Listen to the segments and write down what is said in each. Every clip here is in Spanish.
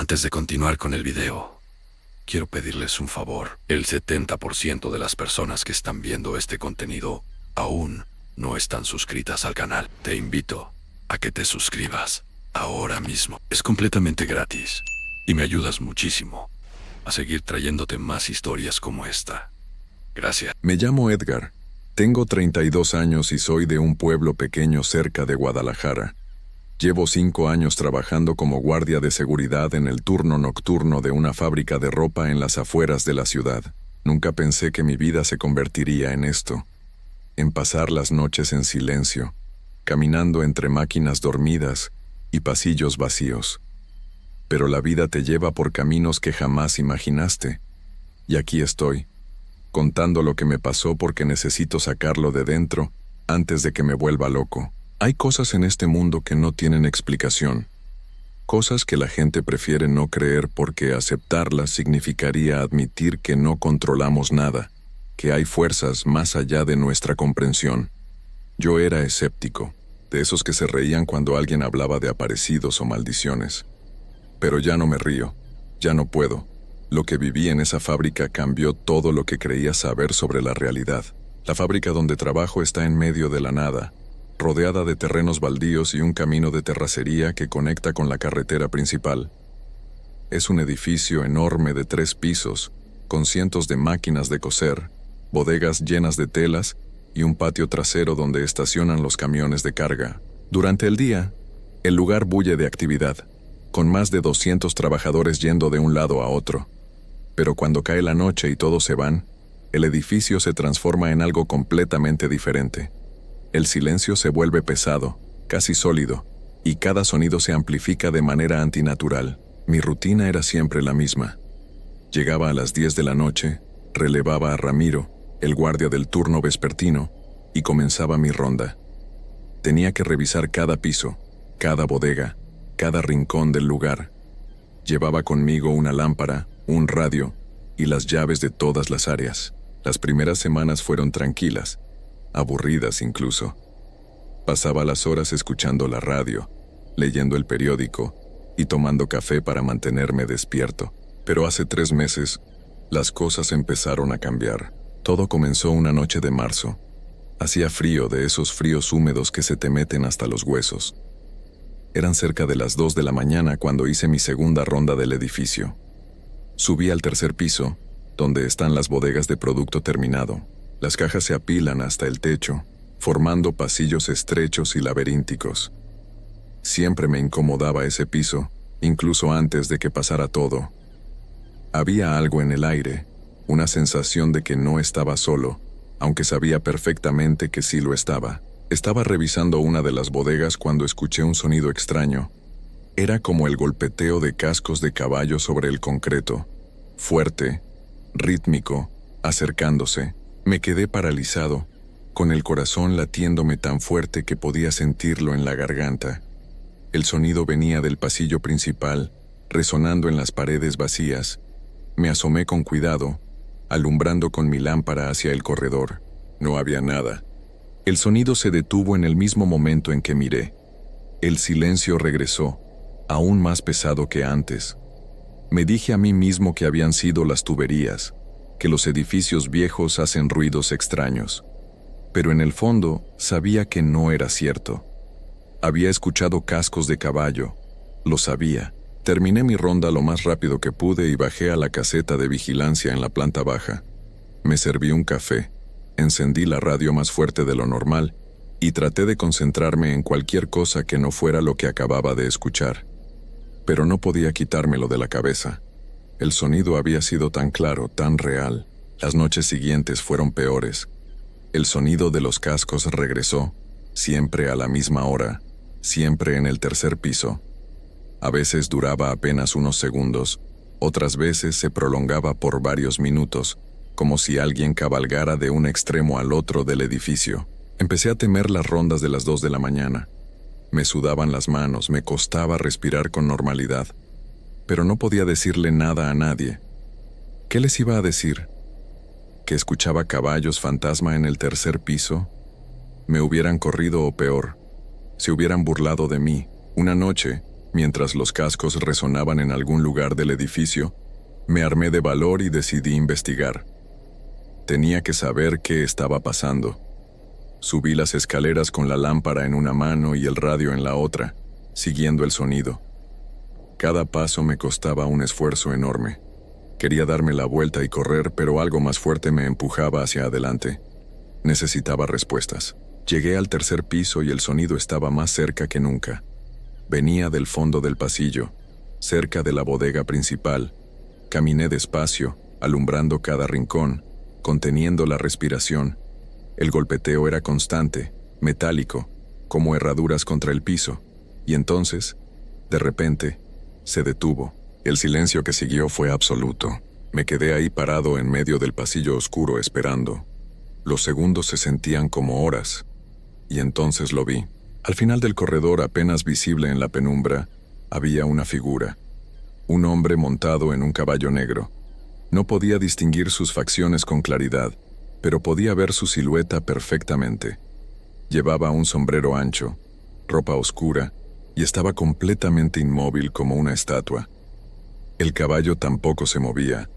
Antes de continuar con el video, quiero pedirles un favor. El 70% de las personas que están viendo este contenido aún no están suscritas al canal. Te invito a que te suscribas ahora mismo. Es completamente gratis y me ayudas muchísimo a seguir trayéndote más historias como esta. Gracias. Me llamo Edgar. Tengo 32 años y soy de un pueblo pequeño cerca de Guadalajara. Llevo 5 años trabajando como guardia de seguridad en el turno nocturno de una fábrica de ropa en las afueras de la ciudad. Nunca pensé que mi vida se convertiría en esto, en pasar las noches en silencio, caminando entre máquinas dormidas y pasillos vacíos. Pero la vida te lleva por caminos que jamás imaginaste. Y aquí estoy, contando lo que me pasó porque necesito sacarlo de dentro antes de que me vuelva loco. Hay cosas en este mundo que no tienen explicación. Cosas que la gente prefiere no creer porque aceptarlas significaría admitir que no controlamos nada, que hay fuerzas más allá de nuestra comprensión. Yo era escéptico, de esos que se reían cuando alguien hablaba de aparecidos o maldiciones. Pero ya no me río, ya no puedo. Lo que viví en esa fábrica cambió todo lo que creía saber sobre la realidad. La fábrica donde trabajo está en medio de la nada, rodeada de terrenos baldíos y un camino de terracería que conecta con la carretera principal. Es un edificio enorme de 3 pisos, con cientos de máquinas de coser, bodegas llenas de telas y un patio trasero donde estacionan los camiones de carga. Durante el día, el lugar bulle de actividad, con más de 200 trabajadores yendo de un lado a otro. Pero cuando cae la noche y todos se van, el edificio se transforma en algo completamente diferente. El silencio se vuelve pesado, casi sólido, y cada sonido se amplifica de manera antinatural. Mi rutina era siempre la misma. Llegaba a las 10 de la noche, relevaba a Ramiro, el guardia del turno vespertino, y comenzaba mi ronda. Tenía que revisar cada piso, cada bodega, cada rincón del lugar. Llevaba conmigo una lámpara, un radio y las llaves de todas las áreas. Las primeras semanas fueron tranquilas, aburridas incluso. Pasaba las horas escuchando la radio, leyendo el periódico y tomando café para mantenerme despierto. Pero hace 3 meses, las cosas empezaron a cambiar. Todo comenzó una noche de marzo. Hacía frío, de esos fríos húmedos que se te meten hasta los huesos. Eran cerca de las 2 de la mañana cuando hice mi segunda ronda del edificio. Subí al 3er piso, donde están las bodegas de producto terminado. Las cajas se apilan hasta el techo, formando pasillos estrechos y laberínticos. Siempre me incomodaba ese piso, incluso antes de que pasara todo. Había algo en el aire, una sensación de que no estaba solo, aunque sabía perfectamente que sí lo estaba. Estaba revisando una de las bodegas cuando escuché un sonido extraño. Era como el golpeteo de cascos de caballo sobre el concreto, fuerte, rítmico, acercándose. Me quedé paralizado, con el corazón latiéndome tan fuerte que podía sentirlo en la garganta. El sonido venía del pasillo principal, resonando en las paredes vacías. Me asomé con cuidado, alumbrando con mi lámpara hacia el corredor. No había nada. El sonido se detuvo en el mismo momento en que miré. El silencio regresó, aún más pesado que antes. Me dije a mí mismo que habían sido las tuberías, que los edificios viejos hacen ruidos extraños. Pero en el fondo sabía que no era cierto. Había escuchado cascos de caballo, lo sabía. Terminé mi ronda lo más rápido que pude y bajé a la caseta de vigilancia en la planta baja. Me serví un café, encendí la radio más fuerte de lo normal y traté de concentrarme en cualquier cosa que no fuera lo que acababa de escuchar. Pero no podía quitármelo de la cabeza. El sonido había sido tan claro, tan real. Las noches siguientes fueron peores. El sonido de los cascos regresó, siempre a la misma hora, siempre en el 3er piso. A veces duraba apenas unos segundos, otras veces se prolongaba por varios minutos, como si alguien cabalgara de un extremo al otro del edificio. Empecé a temer las rondas de las 2 de la mañana. Me sudaban las manos, me costaba respirar con normalidad. Pero no podía decirle nada a nadie. ¿Qué les iba a decir? ¿Que escuchaba caballos fantasma en el 3er piso? Me hubieran corrido o peor, se hubieran burlado de mí. Una noche, Mientras los cascos resonaban en algún lugar del edificio, me armé de valor y decidí investigar. Tenía que saber qué estaba pasando. Subí las escaleras con la lámpara en una mano y el radio en la otra, siguiendo el sonido. Cada paso me costaba un esfuerzo enorme. Quería darme la vuelta y correr, pero algo más fuerte me empujaba hacia adelante. Necesitaba respuestas. Llegué al tercer piso y el sonido estaba más cerca que nunca. Venía del fondo del pasillo, cerca de la bodega principal. Caminé despacio, alumbrando cada rincón, conteniendo la respiración. El golpeteo era constante, metálico, como herraduras contra el piso. Y entonces, de repente, se detuvo. El silencio que siguió fue absoluto. Me quedé ahí parado en medio del pasillo oscuro esperando. Los segundos se sentían como horas. Y entonces lo vi. Al final del corredor, apenas visible en la penumbra, había una figura. Un hombre montado en un caballo negro. No podía distinguir sus facciones con claridad, pero podía ver su silueta perfectamente. Llevaba un sombrero ancho, ropa oscura, y estaba completamente inmóvil como una estatua. El caballo tampoco se movía.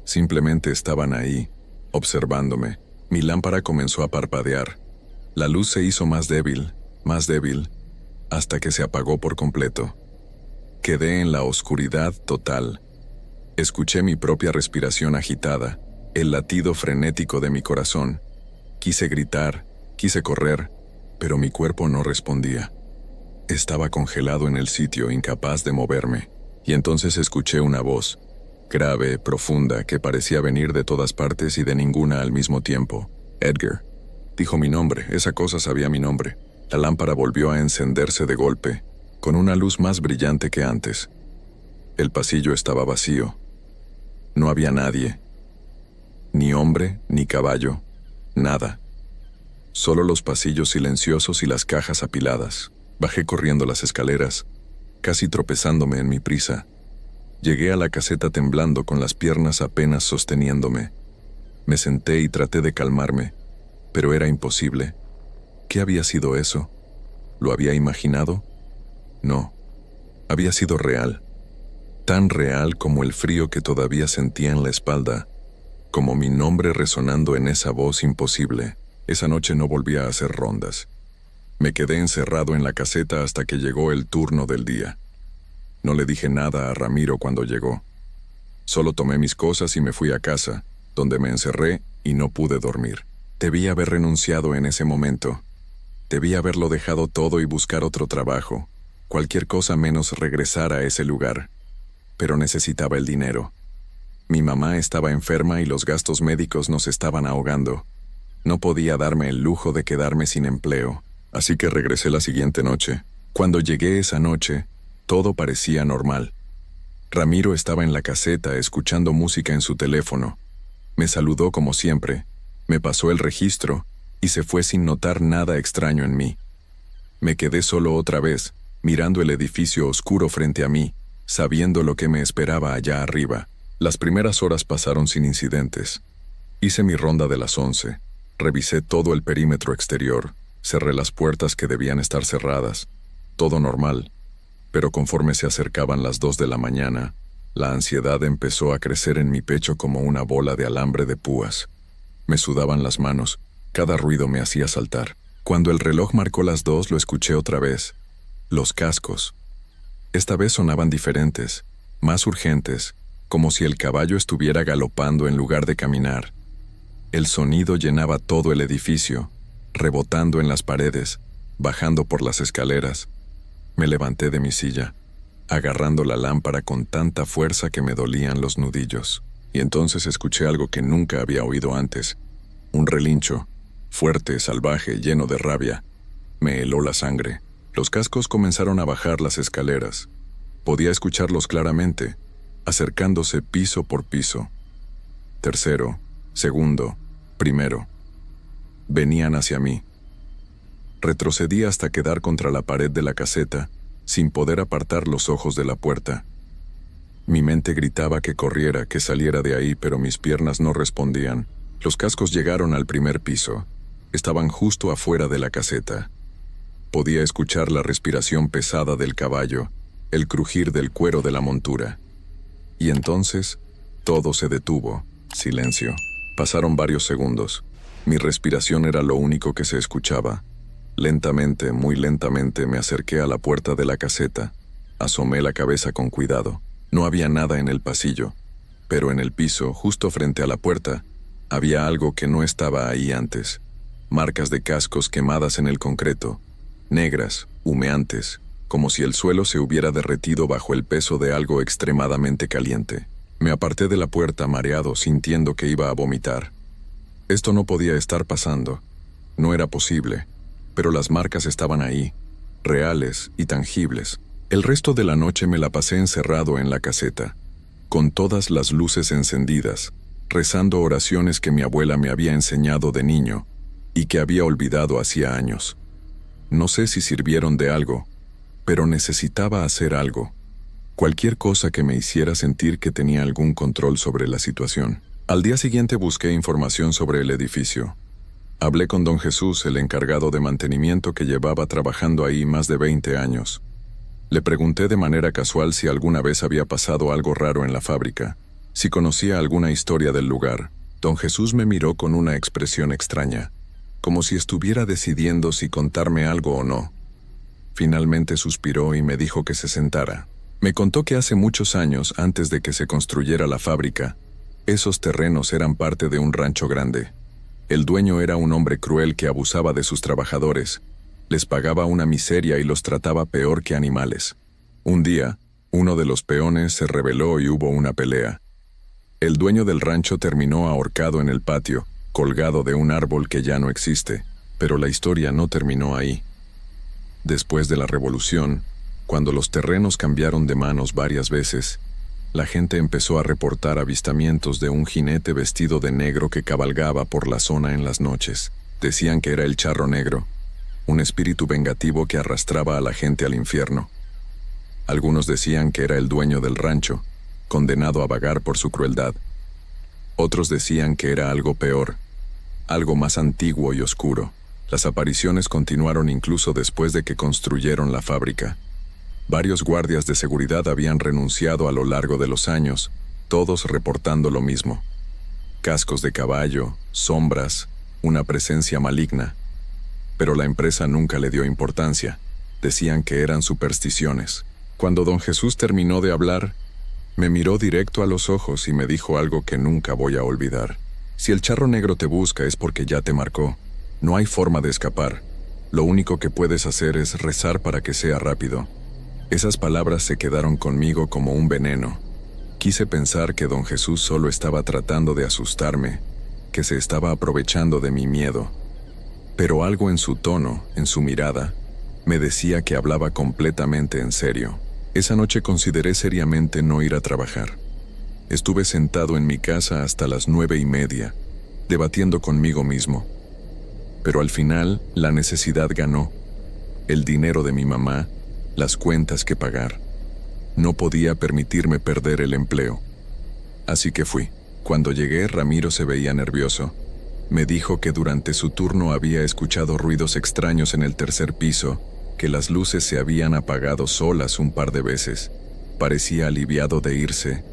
Simplemente estaban ahí, observándome. Mi lámpara comenzó a parpadear. La luz se hizo más débil, hasta que se apagó por completo. Quedé en la oscuridad total. Escuché mi propia respiración agitada, el latido frenético de mi corazón. Quise gritar, quise correr, pero mi cuerpo no respondía. Estaba congelado en el sitio, incapaz de moverme, y entonces escuché una voz, grave, profunda, que parecía venir de todas partes y de ninguna al mismo tiempo. Edgar. Dijo mi nombre, esa cosa sabía mi nombre. La lámpara volvió a encenderse de golpe, con una luz más brillante que antes. El pasillo estaba vacío. No había nadie. Ni hombre, ni caballo, nada. Solo los pasillos silenciosos y las cajas apiladas. Bajé corriendo las escaleras, casi tropezándome en mi prisa. Llegué a la caseta temblando con las piernas apenas sosteniéndome. Me senté y traté de calmarme, pero era imposible. ¿Qué había sido eso? ¿Lo había imaginado? No, había sido real. Tan real como el frío que todavía sentía en la espalda, como mi nombre resonando en esa voz imposible. Esa noche no volví a hacer rondas. Me quedé encerrado en la caseta hasta que llegó el turno del día. No le dije nada a Ramiro cuando llegó. Solo tomé mis cosas y me fui a casa, donde me encerré y no pude dormir. Debí haber renunciado en ese momento. Debí haberlo dejado todo y buscar otro trabajo, cualquier cosa menos regresar a ese lugar. Pero necesitaba el dinero. Mi mamá estaba enferma y los gastos médicos nos estaban ahogando. No podía darme el lujo de quedarme sin empleo. Así que regresé la siguiente noche. Cuando llegué esa noche, todo parecía normal. Ramiro estaba en la caseta escuchando música en su teléfono. Me saludó como siempre, me pasó el registro y se fue sin notar nada extraño en mí. Me quedé solo otra vez, mirando el edificio oscuro frente a mí, sabiendo lo que me esperaba allá arriba. Las primeras horas pasaron sin incidentes. Hice mi ronda de las 11, revisé todo el perímetro exterior, cerré las puertas que debían estar cerradas. Todo normal. Pero conforme se acercaban las 2 de la mañana, la ansiedad empezó a crecer en mi pecho como una bola de alambre de púas. Me sudaban las manos, cada ruido me hacía saltar. Cuando el reloj marcó las 2 lo escuché otra vez. Los cascos. Esta vez sonaban diferentes, más urgentes, como si el caballo estuviera galopando en lugar de caminar. El sonido llenaba todo el edificio, rebotando en las paredes, bajando por las escaleras. Me levanté de mi silla, agarrando la lámpara con tanta fuerza que me dolían los nudillos, y entonces escuché algo que nunca había oído antes. Un relincho, fuerte, salvaje, lleno de rabia. Me heló la sangre. Los cascos comenzaron a bajar las escaleras. Podía escucharlos claramente, acercándose piso por piso. Tercero, segundo, primero. Venían hacia mí. Retrocedí hasta quedar contra la pared de la caseta, sin poder apartar los ojos de la puerta. Mi mente gritaba que corriera, que saliera de ahí, pero mis piernas no respondían. Los cascos llegaron al primer piso. Estaban justo afuera de la caseta. Podía escuchar la respiración pesada del caballo, el crujir del cuero de la montura. Y entonces, todo se detuvo. Silencio. Pasaron varios segundos. Mi respiración era lo único que se escuchaba. Lentamente, muy lentamente, me acerqué a la puerta de la caseta. Asomé la cabeza con cuidado. No había nada en el pasillo, pero en el piso, justo frente a la puerta, había algo que no estaba ahí antes. Marcas de cascos quemadas en el concreto, negras, humeantes, como si el suelo se hubiera derretido bajo el peso de algo extremadamente caliente. Me aparté de la puerta mareado, sintiendo que iba a vomitar. Esto no podía estar pasando. No era posible, pero las marcas estaban ahí, reales y tangibles. El resto de la noche me la pasé encerrado en la caseta, con todas las luces encendidas, rezando oraciones que mi abuela me había enseñado de niño y que había olvidado hacía años. No sé si sirvieron de algo, pero necesitaba hacer algo. Cualquier cosa que me hiciera sentir que tenía algún control sobre la situación. Al día siguiente busqué información sobre el edificio. Hablé con don Jesús, el encargado de mantenimiento que llevaba trabajando ahí más de 20 años. Le pregunté de manera casual si alguna vez había pasado algo raro en la fábrica, si conocía alguna historia del lugar. Don Jesús me miró con una expresión extraña, como si estuviera decidiendo si contarme algo o no. Finalmente suspiró y me dijo que se sentara. Me contó que hace muchos años, antes de que se construyera la fábrica, esos terrenos eran parte de un rancho grande. El dueño era un hombre cruel que abusaba de sus trabajadores, les pagaba una miseria y los trataba peor que animales. Un día, uno de los peones se rebeló y hubo una pelea. El dueño del rancho terminó ahorcado en el patio, colgado de un árbol que ya no existe, pero la historia no terminó ahí. Después de la revolución, cuando los terrenos cambiaron de manos varias veces, la gente empezó a reportar avistamientos de un jinete vestido de negro que cabalgaba por la zona en las noches. Decían que era el Charro Negro, un espíritu vengativo que arrastraba a la gente al infierno. Algunos decían que era el dueño del rancho, condenado a vagar por su crueldad. Otros decían que era algo peor, algo más antiguo y oscuro. Las apariciones continuaron incluso después de que construyeron la fábrica. Varios guardias de seguridad habían renunciado a lo largo de los años, todos reportando lo mismo. Cascos de caballo, sombras, una presencia maligna. Pero la empresa nunca le dio importancia. Decían que eran supersticiones. Cuando don Jesús terminó de hablar, me miró directo a los ojos y me dijo algo que nunca voy a olvidar. Si el Charro Negro te busca es porque ya te marcó. No hay forma de escapar. Lo único que puedes hacer es rezar para que sea rápido. Esas palabras se quedaron conmigo como un veneno. Quise pensar que don Jesús solo estaba tratando de asustarme, que se estaba aprovechando de mi miedo. Pero algo en su tono, en su mirada, me decía que hablaba completamente en serio. Esa noche consideré seriamente no ir a trabajar. Estuve sentado en mi casa hasta las 9:30, debatiendo conmigo mismo. Pero al final, la necesidad ganó. El dinero de mi mamá, las cuentas que pagar. No podía permitirme perder el empleo. Así que fui. Cuando llegué, Ramiro se veía nervioso. Me dijo que durante su turno había escuchado ruidos extraños en el tercer piso, que las luces se habían apagado solas un par de veces. Parecía aliviado de irse.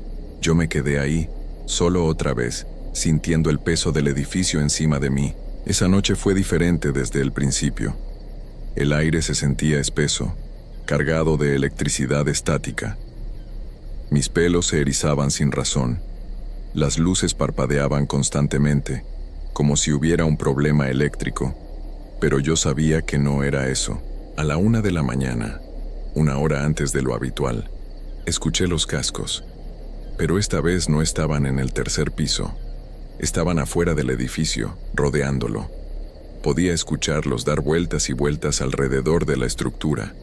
Yo me quedé ahí, solo otra vez, sintiendo el peso del edificio encima de mí. Esa noche fue diferente desde el principio. El aire se sentía espeso, cargado de electricidad estática. Mis pelos se erizaban sin razón. Las luces parpadeaban constantemente, como si hubiera un problema eléctrico. Pero yo sabía que no era eso. A la 1 de la mañana, una hora antes de lo habitual, escuché los cascos. Pero esta vez no estaban en el tercer piso. Estaban afuera del edificio, rodeándolo. Podía escucharlos dar vueltas y vueltas alrededor de la estructura,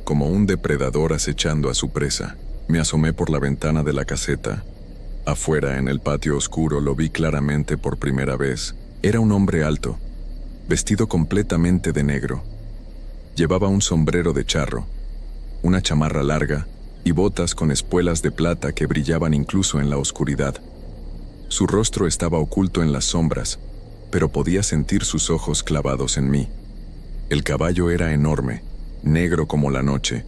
como un depredador acechando a su presa. Me asomé por la ventana de la caseta. Afuera, en el patio oscuro, lo vi claramente por primera vez. Era un hombre alto, vestido completamente de negro. Llevaba un sombrero de charro, una chamarra larga y botas con espuelas de plata que brillaban incluso en la oscuridad. Su rostro estaba oculto en las sombras, pero podía sentir sus ojos clavados en mí. El caballo era enorme, negro como la noche,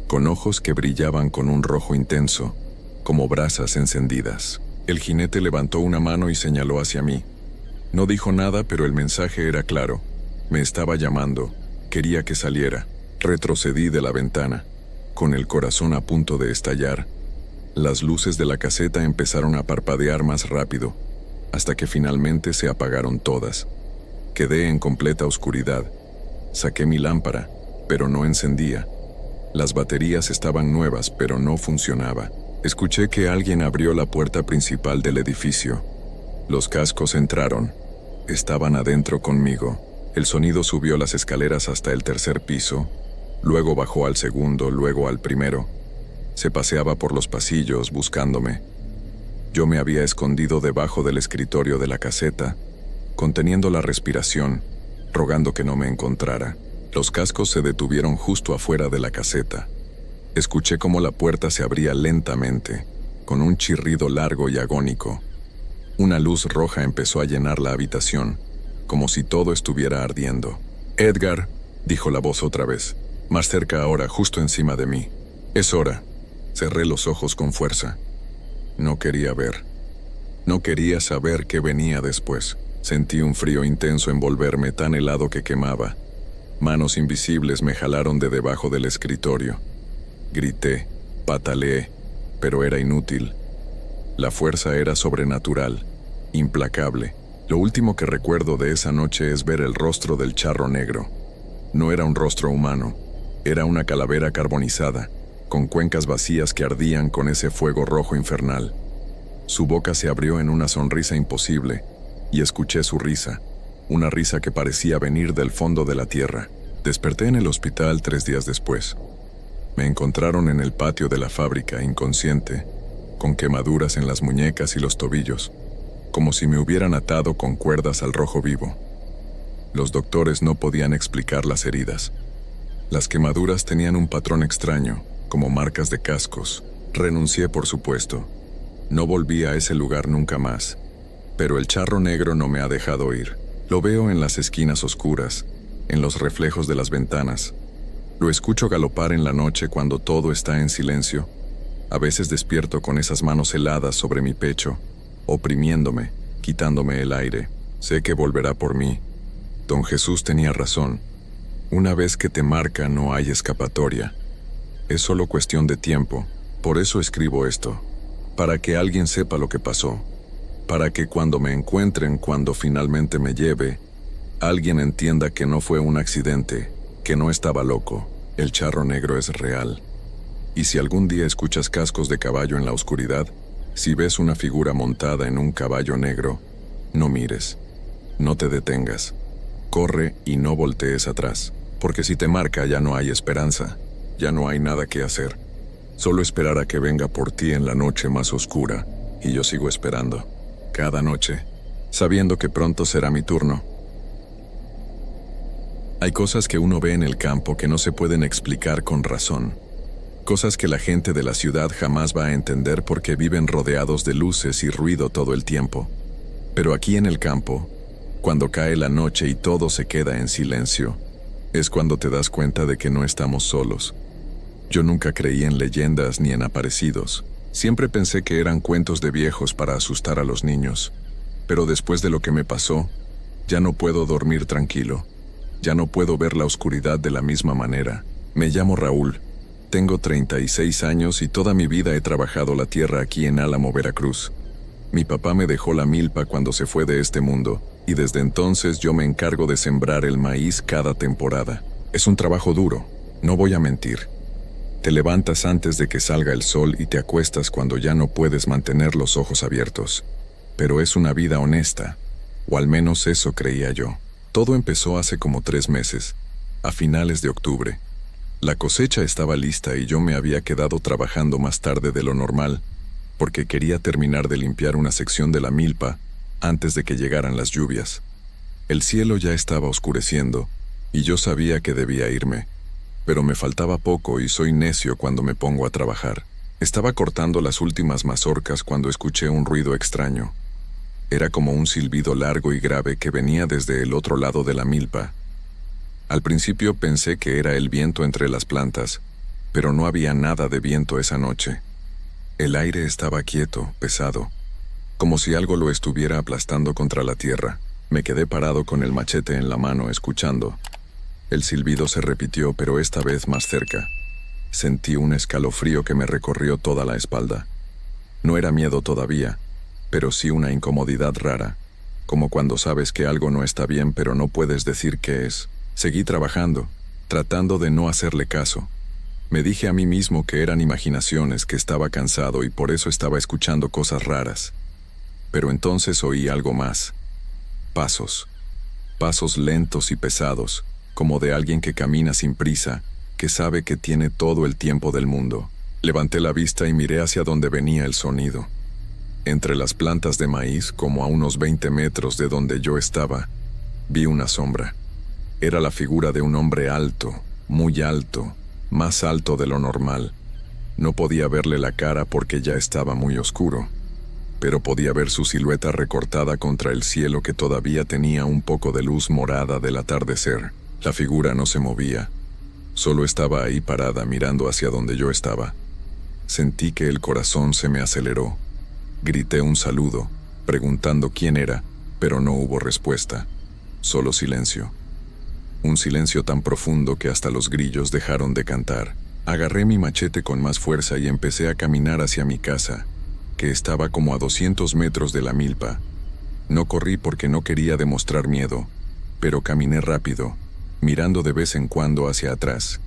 con ojos que brillaban con un rojo intenso, como brasas encendidas. El jinete levantó una mano y señaló hacia mí. No dijo nada, pero el mensaje era claro. Me estaba llamando, quería que saliera. Retrocedí de la ventana, con el corazón a punto de estallar. Las luces de la caseta empezaron a parpadear más rápido, hasta que finalmente se apagaron todas. Quedé en completa oscuridad. Saqué mi lámpara, pero no encendía. Las baterías estaban nuevas, pero no funcionaba. Escuché que alguien abrió la puerta principal del edificio. Los cascos entraron. Estaban adentro conmigo. El sonido subió las escaleras hasta el tercer piso, luego bajó al segundo, luego al primero. Se paseaba por los pasillos buscándome. Yo me había escondido debajo del escritorio de la caseta, conteniendo la respiración, rogando que no me encontrara. Los cascos se detuvieron justo afuera de la caseta. Escuché cómo la puerta se abría lentamente, con un chirrido largo y agónico. Una luz roja empezó a llenar la habitación, como si todo estuviera ardiendo. «Edgar», dijo la voz otra vez, más cerca ahora, justo encima de mí. «Es hora». Cerré los ojos con fuerza. No quería ver. No quería saber qué venía después. Sentí un frío intenso envolverme, tan helado que quemaba. Manos invisibles me jalaron de debajo del escritorio. Grité, pataleé, pero era inútil. La fuerza era sobrenatural, implacable. Lo último que recuerdo de esa noche es ver el rostro del charro negro. No era un rostro humano, era una calavera carbonizada, con cuencas vacías que ardían con ese fuego rojo infernal. Su boca se abrió en una sonrisa imposible, y escuché su risa, una risa que parecía venir del fondo de la tierra. Desperté en el hospital 3 días después. Me encontraron en el patio de la fábrica, inconsciente, con quemaduras en las muñecas y los tobillos, como si me hubieran atado con cuerdas al rojo vivo. Los doctores no podían explicar las heridas. Las quemaduras tenían un patrón extraño, como marcas de cascos. Renuncié, por supuesto. No volví a ese lugar nunca más. Pero el charro negro no me ha dejado ir. Lo veo en las esquinas oscuras, en los reflejos de las ventanas. Lo escucho galopar en la noche cuando todo está en silencio. A veces despierto con esas manos heladas sobre mi pecho, oprimiéndome, quitándome el aire. Sé que volverá por mí. Don Jesús tenía razón. Una vez que te marca no hay escapatoria. Es solo cuestión de tiempo. Por eso escribo esto. Para que alguien sepa lo que pasó. Para que cuando me encuentren, cuando finalmente me lleve, alguien entienda que no fue un accidente, que no estaba loco. El charro negro es real. Y si algún día escuchas cascos de caballo en la oscuridad, si ves una figura montada en un caballo negro, no mires, no te detengas. Corre y no voltees atrás, porque si te marca ya no hay esperanza, ya no hay nada que hacer. Solo esperar a que venga por ti en la noche más oscura, y yo sigo esperando, cada noche, sabiendo que pronto será mi turno. Hay cosas que uno ve en el campo que no se pueden explicar con razón. Cosas que la gente de la ciudad jamás va a entender porque viven rodeados de luces y ruido todo el tiempo. Pero aquí en el campo, cuando cae la noche y todo se queda en silencio, es cuando te das cuenta de que no estamos solos. Yo nunca creí en leyendas ni en aparecidos. Siempre pensé que eran cuentos de viejos para asustar a los niños. Pero después de lo que me pasó, ya no puedo dormir tranquilo. Ya no puedo ver la oscuridad de la misma manera. Me llamo Raúl. Tengo 36 años y toda mi vida he trabajado la tierra aquí en Álamo, Veracruz. Mi papá me dejó la milpa cuando se fue de este mundo, y desde entonces yo me encargo de sembrar el maíz cada temporada. Es un trabajo duro, no voy a mentir. Te levantas antes de que salga el sol y te acuestas cuando ya no puedes mantener los ojos abiertos. Pero es una vida honesta, o al menos eso creía yo. Todo empezó hace como 3 meses, a finales de octubre. La cosecha estaba lista y yo me había quedado trabajando más tarde de lo normal, porque quería terminar de limpiar una sección de la milpa antes de que llegaran las lluvias. El cielo ya estaba oscureciendo, y yo sabía que debía irme, pero me faltaba poco y soy necio cuando me pongo a trabajar. Estaba cortando las últimas mazorcas cuando escuché un ruido extraño. Era como un silbido largo y grave que venía desde el otro lado de la milpa. Al principio pensé que era el viento entre las plantas, pero no había nada de viento esa noche. El aire estaba quieto, pesado, como si algo lo estuviera aplastando contra la tierra. Me quedé parado con el machete en la mano, escuchando. El silbido se repitió, pero esta vez más cerca. Sentí un escalofrío que me recorrió toda la espalda. No era miedo todavía, pero sí una incomodidad rara, como cuando sabes que algo no está bien pero no puedes decir qué es. Seguí trabajando, tratando de no hacerle caso. Me dije a mí mismo que eran imaginaciones, que estaba cansado y por eso estaba escuchando cosas raras. Pero entonces oí algo más. Pasos. Pasos lentos y pesados, como de alguien que camina sin prisa, que sabe que tiene todo el tiempo del mundo. Levanté la vista y miré hacia donde venía el sonido. Entre las plantas de maíz, como a unos 20 metros de donde yo estaba, vi una sombra. Era la figura de un hombre alto, muy alto, más alto de lo normal. No podía verle la cara porque ya estaba muy oscuro, pero podía ver su silueta recortada contra el cielo que todavía tenía un poco de luz morada del atardecer. La figura no se movía, solo estaba ahí parada mirando hacia donde yo estaba. Sentí que el corazón se me aceleró. Grité un saludo, preguntando quién era, pero no hubo respuesta, solo silencio. Un silencio tan profundo que hasta los grillos dejaron de cantar. Agarré mi machete con más fuerza y empecé a caminar hacia mi casa, que estaba como a 200 metros de la milpa. No corrí porque no quería demostrar miedo, pero caminé rápido, mirando de vez en cuando hacia atrás.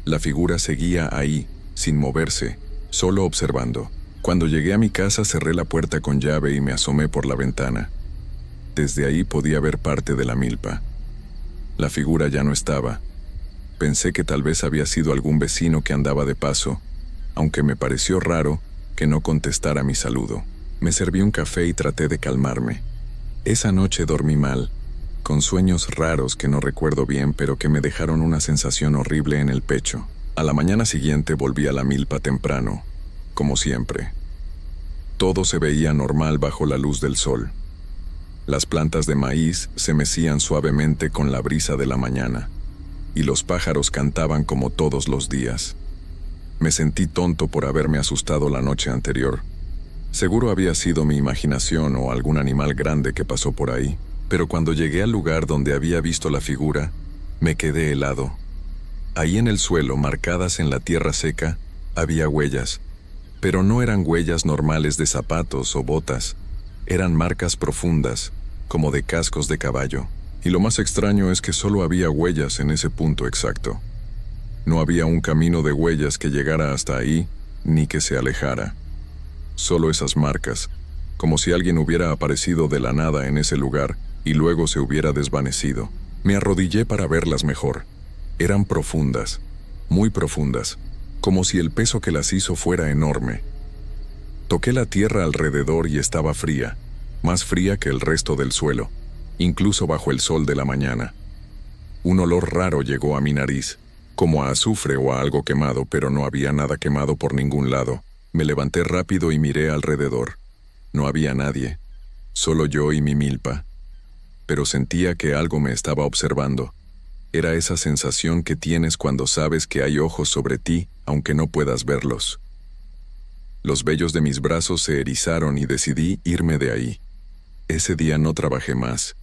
La figura seguía ahí, sin moverse, solo observando. Cuando llegué a mi casa cerré la puerta con llave y me asomé por la ventana. Desde ahí podía ver parte de la milpa. La figura ya no estaba. Pensé que tal vez había sido algún vecino que andaba de paso, aunque me pareció raro que no contestara mi saludo. Me serví un café y traté de calmarme. Esa noche dormí mal, con sueños raros que no recuerdo bien, pero que me dejaron una sensación horrible en el pecho. A la mañana siguiente volví a la milpa temprano, como siempre. Todo se veía normal bajo la luz del sol. Las plantas de maíz se mecían suavemente con la brisa de la mañana, y los pájaros cantaban como todos los días. Me sentí tonto por haberme asustado la noche anterior. Seguro había sido mi imaginación o algún animal grande que pasó por ahí, pero cuando llegué al lugar donde había visto la figura, me quedé helado. Ahí en el suelo, marcadas en la tierra seca, había huellas, pero no eran huellas normales de zapatos o botas, eran marcas profundas, como de cascos de caballo. Y lo más extraño es que solo había huellas en ese punto exacto. No había un camino de huellas que llegara hasta ahí, ni que se alejara. Solo esas marcas, como si alguien hubiera aparecido de la nada en ese lugar y luego se hubiera desvanecido. Me arrodillé para verlas mejor. Eran profundas, muy profundas, como si el peso que las hizo fuera enorme. Toqué la tierra alrededor y estaba fría, más fría que el resto del suelo, incluso bajo el sol de la mañana. Un olor raro llegó a mi nariz, como a azufre o a algo quemado, pero no había nada quemado por ningún lado. Me levanté rápido y miré alrededor. No había nadie, solo yo y mi milpa. Pero sentía que algo me estaba observando. Era esa sensación que tienes cuando sabes que hay ojos sobre ti, aunque no puedas verlos. Los vellos de mis brazos se erizaron y decidí irme de ahí. Ese día no trabajé más.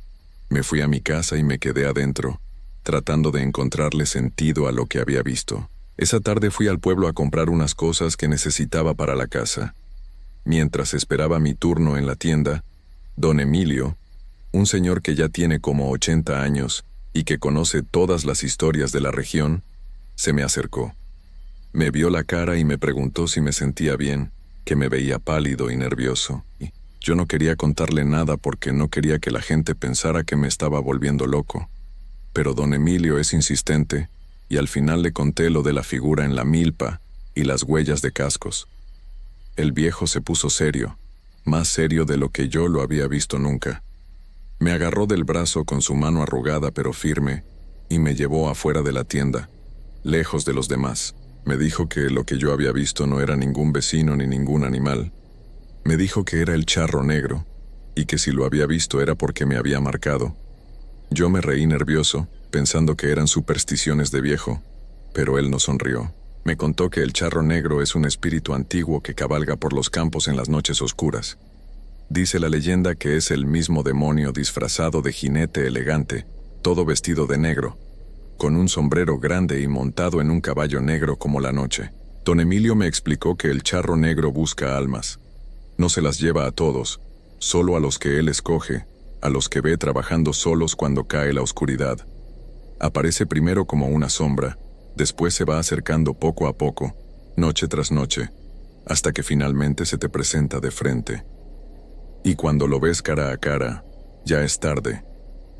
Me fui a mi casa y me quedé adentro, tratando de encontrarle sentido a lo que había visto. Esa tarde fui al pueblo a comprar unas cosas que necesitaba para la casa. Mientras esperaba mi turno en la tienda, don Emilio, un señor que ya tiene como 80 años y que conoce todas las historias de la región, se me acercó. Me vio la cara y me preguntó si me sentía bien, que me veía pálido y nervioso. Yo no quería contarle nada porque no quería que la gente pensara que me estaba volviendo loco. Pero don Emilio es insistente, y al final le conté lo de la figura en la milpa y las huellas de cascos. El viejo se puso serio, más serio de lo que yo lo había visto nunca. Me agarró del brazo con su mano arrugada pero firme, y me llevó afuera de la tienda, lejos de los demás. Me dijo que lo que yo había visto no era ningún vecino ni ningún animal. Me dijo que era el charro negro, y que si lo había visto era porque me había marcado. Yo me reí nervioso, pensando que eran supersticiones de viejo, pero él no sonrió. Me contó que el charro negro es un espíritu antiguo que cabalga por los campos en las noches oscuras. Dice la leyenda que es el mismo demonio disfrazado de jinete elegante, todo vestido de negro, con un sombrero grande y montado en un caballo negro como la noche. Don Emilio me explicó que el charro negro busca almas. No se las lleva a todos, solo a los que él escoge, a los que ve trabajando solos cuando cae la oscuridad. Aparece primero como una sombra, después se va acercando poco a poco, noche tras noche, hasta que finalmente se te presenta de frente. Y cuando lo ves cara a cara, ya es tarde,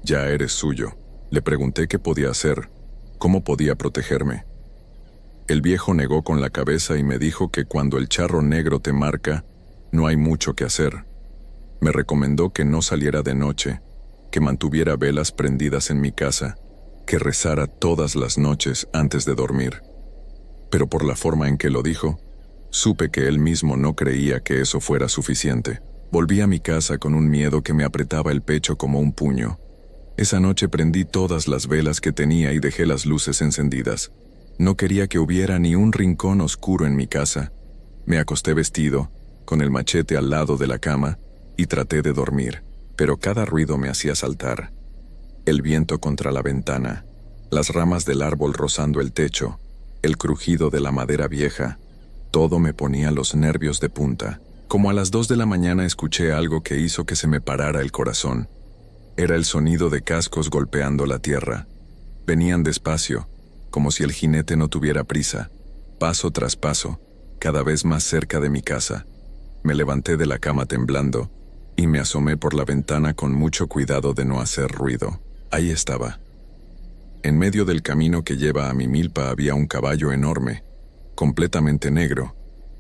ya eres suyo. Le pregunté qué podía hacer, cómo podía protegerme. El viejo negó con la cabeza y me dijo que cuando el charro negro te marca, no hay mucho que hacer. Me recomendó que no saliera de noche, que mantuviera velas prendidas en mi casa, que rezara todas las noches antes de dormir. Pero por la forma en que lo dijo, supe que él mismo no creía que eso fuera suficiente. Volví a mi casa con un miedo que me apretaba el pecho como un puño. Esa noche prendí todas las velas que tenía y dejé las luces encendidas. No quería que hubiera ni un rincón oscuro en mi casa. Me acosté vestido, con el machete al lado de la cama, y traté de dormir, pero cada ruido me hacía saltar. El viento contra la ventana, las ramas del árbol rozando el techo, el crujido de la madera vieja, todo me ponía los nervios de punta. Como a las 2 de la mañana escuché algo que hizo que se me parara el corazón. Era el sonido de cascos golpeando la tierra. Venían despacio, como si el jinete no tuviera prisa, paso tras paso, cada vez más cerca de mi casa. Me levanté de la cama temblando, y me asomé por la ventana con mucho cuidado de no hacer ruido. Ahí estaba. En medio del camino que lleva a mi milpa había un caballo enorme, completamente negro,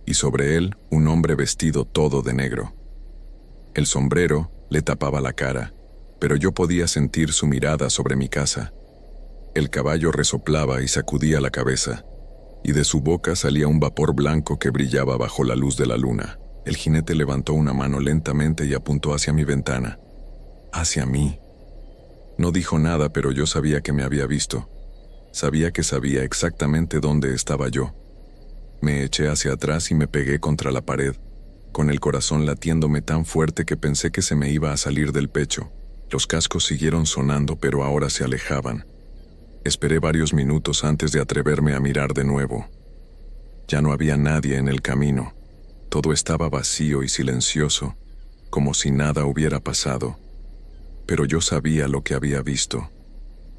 y sobre él un hombre vestido todo de negro. El sombrero le tapaba la cara, pero yo podía sentir su mirada sobre mi casa. El caballo resoplaba y sacudía la cabeza, y de su boca salía un vapor blanco que brillaba bajo la luz de la luna. El jinete levantó una mano lentamente y apuntó hacia mi ventana. Hacia mí. No dijo nada, pero yo sabía que me había visto. Sabía que sabía exactamente dónde estaba yo. Me eché hacia atrás y me pegué contra la pared, con el corazón latiéndome tan fuerte que pensé que se me iba a salir del pecho. Los cascos siguieron sonando, pero ahora se alejaban. Esperé varios minutos antes de atreverme a mirar de nuevo. Ya no había nadie en el camino. Todo estaba vacío y silencioso, como si nada hubiera pasado. Pero yo sabía lo que había visto.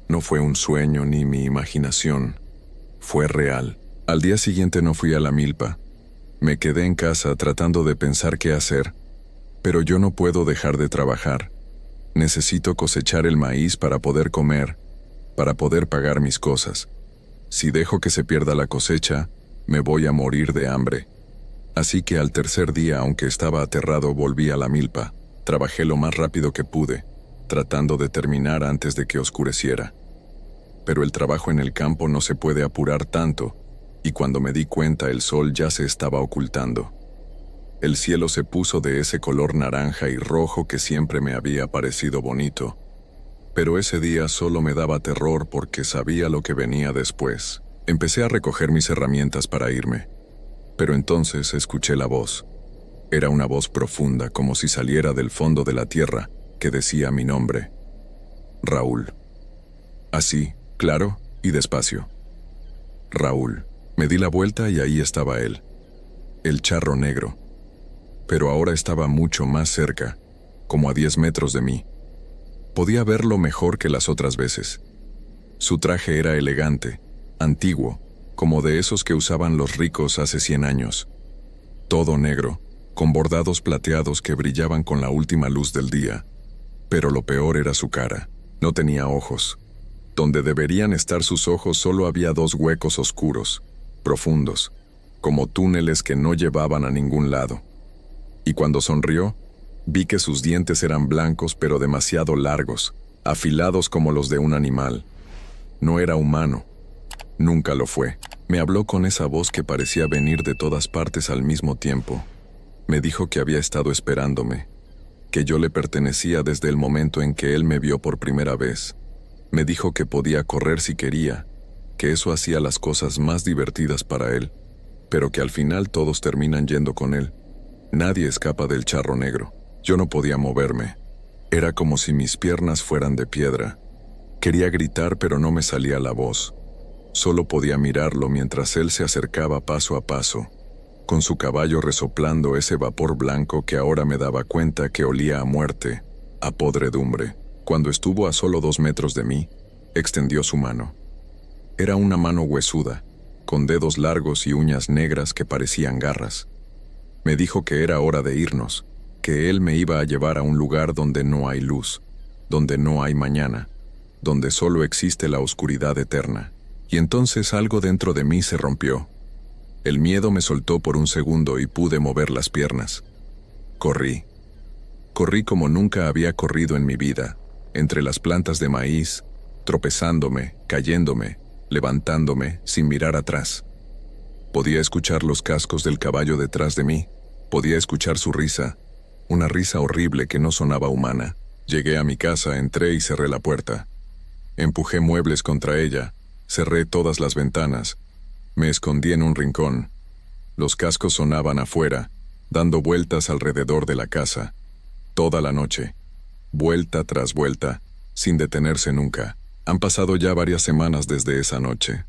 No fue un sueño ni mi imaginación. Fue real. Al día siguiente no fui a la milpa. Me quedé en casa tratando de pensar qué hacer. Pero yo no puedo dejar de trabajar. Necesito cosechar el maíz para poder comer, para poder pagar mis cosas. Si dejo que se pierda la cosecha, me voy a morir de hambre. Así que al tercer día, aunque estaba aterrado, volví a la milpa. Trabajé lo más rápido que pude, tratando de terminar antes de que oscureciera. Pero el trabajo en el campo no se puede apurar tanto, y cuando me di cuenta el sol ya se estaba ocultando. El cielo se puso de ese color naranja y rojo que siempre me había parecido bonito. Pero ese día solo me daba terror porque sabía lo que venía después. Empecé a recoger mis herramientas para irme. Pero entonces escuché la voz. Era una voz profunda, como si saliera del fondo de la tierra, que decía mi nombre. Raúl. Así, claro y despacio. Raúl. Me di la vuelta y ahí estaba él. El charro negro. Pero ahora estaba mucho más cerca, como a 10 metros de mí. Podía verlo mejor que las otras veces. Su traje era elegante, antiguo, como de esos que usaban los ricos hace 100 años. Todo negro, con bordados plateados que brillaban con la última luz del día. Pero lo peor era su cara. No tenía ojos. Donde deberían estar sus ojos solo había 2 huecos oscuros, profundos, como túneles que no llevaban a ningún lado. Y cuando sonrió, vi que sus dientes eran blancos pero demasiado largos, afilados como los de un animal. No era humano. Nunca lo fue. Me habló con esa voz que parecía venir de todas partes al mismo tiempo. Me dijo que había estado esperándome, que yo le pertenecía desde el momento en que él me vio por primera vez. Me dijo que podía correr si quería, que eso hacía las cosas más divertidas para él, pero que al final todos terminan yendo con él. Nadie escapa del charro negro. Yo no podía moverme. Era como si mis piernas fueran de piedra. Quería gritar, pero no me salía la voz. Solo podía mirarlo mientras él se acercaba paso a paso, con su caballo resoplando ese vapor blanco que ahora me daba cuenta que olía a muerte, a podredumbre. Cuando estuvo a solo 2 metros de mí, extendió su mano. Era una mano huesuda, con dedos largos y uñas negras que parecían garras. Me dijo que era hora de irnos, que él me iba a llevar a un lugar donde no hay luz, donde no hay mañana, donde solo existe la oscuridad eterna. Y entonces algo dentro de mí se rompió. El miedo me soltó por un segundo y pude mover las piernas. Corrí. Corrí como nunca había corrido en mi vida, entre las plantas de maíz, tropezándome, cayéndome, levantándome, sin mirar atrás. Podía escuchar los cascos del caballo detrás de mí, podía escuchar su risa, una risa horrible que no sonaba humana. Llegué a mi casa, entré y cerré la puerta. Empujé muebles contra ella, cerré todas las ventanas, me escondí en un rincón. Los cascos sonaban afuera, dando vueltas alrededor de la casa, toda la noche, vuelta tras vuelta, sin detenerse nunca. Han pasado ya varias semanas desde esa noche.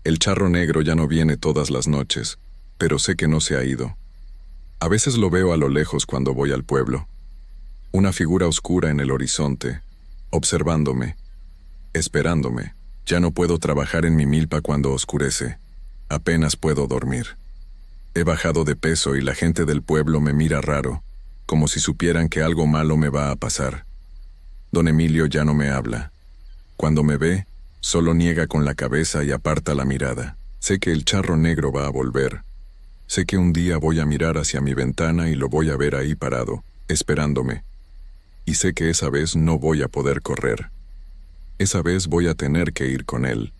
El charro negro ya no viene todas las noches, pero sé que no se ha ido. A veces lo veo a lo lejos cuando voy al pueblo. Una figura oscura en el horizonte, observándome, esperándome. Ya no puedo trabajar en mi milpa cuando oscurece. Apenas puedo dormir. He bajado de peso y la gente del pueblo me mira raro, como si supieran que algo malo me va a pasar. Don Emilio ya no me habla. Cuando me ve, solo niega con la cabeza y aparta la mirada. Sé que el charro negro va a volver. Sé que un día voy a mirar hacia mi ventana y lo voy a ver ahí parado, esperándome. Y sé que esa vez no voy a poder correr. Esa vez voy a tener que ir con él.